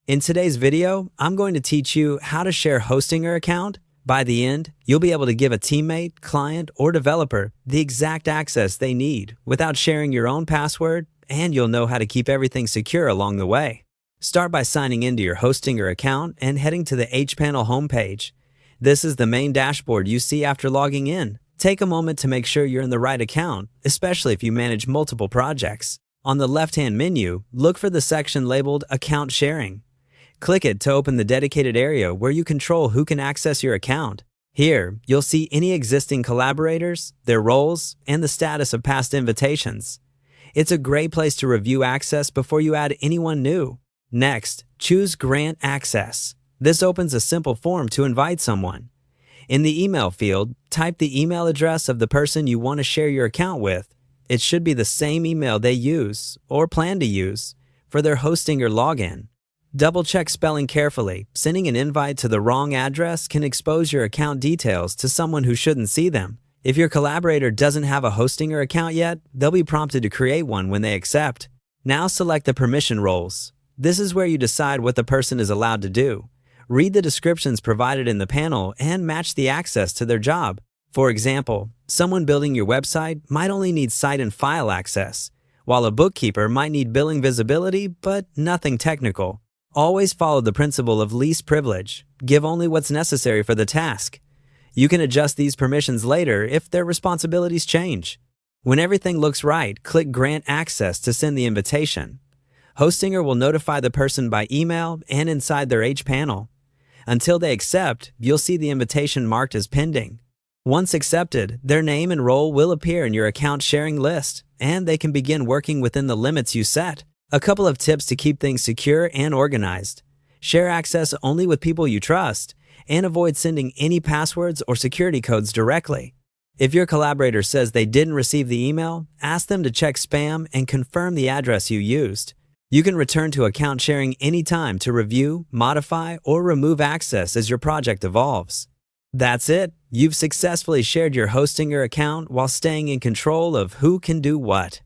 In today's video, I'm going to teach you how to share Hostinger account. By the end, you'll be able to give a teammate, client, or developer the exact access they need without sharing your own password, and you'll know how to keep everything secure along the way. Start by signing into your Hostinger account and heading to the hPanel homepage. This is the main dashboard you see after logging in. Take a moment to make sure you're in the right account, especially if you manage multiple projects. On the left-hand menu, look for the section labeled Account Sharing. Click it to open the dedicated area where you control who can access your account. Here, you'll see any existing collaborators, their roles, and the status of past invitations. It's a great place to review access before you add anyone new. Next, choose Grant Access. This opens a simple form to invite someone. In the email field, type the email address of the person you want to share your account with. It should be the same email they use, or plan to use, for their Hostinger login. Double-check spelling carefully. Sending an invite to the wrong address can expose your account details to someone who shouldn't see them. If your collaborator doesn't have a Hostinger account yet, they'll be prompted to create one when they accept. Now select the permission roles. This is where you decide what the person is allowed to do. Read the descriptions provided in the panel and match the access to their job. For example, someone building your website might only need site and file access, while a bookkeeper might need billing visibility but nothing technical. Always follow the principle of least privilege. Give only what's necessary for the task. You can adjust these permissions later if their responsibilities change. When everything looks right, click Grant Access to send the invitation. Hostinger will notify the person by email and inside their hPanel. Until they accept, you'll see the invitation marked as pending. Once accepted, their name and role will appear in your account sharing list, and they can begin working within the limits you set. A couple of tips to keep things secure and organized. Share access only with people you trust, and avoid sending any passwords or security codes directly. If your collaborator says they didn't receive the email, ask them to check spam and confirm the address you used. You can return to account sharing anytime to review, modify, or remove access as your project evolves. That's it. You've successfully shared your Hostinger account while staying in control of who can do what.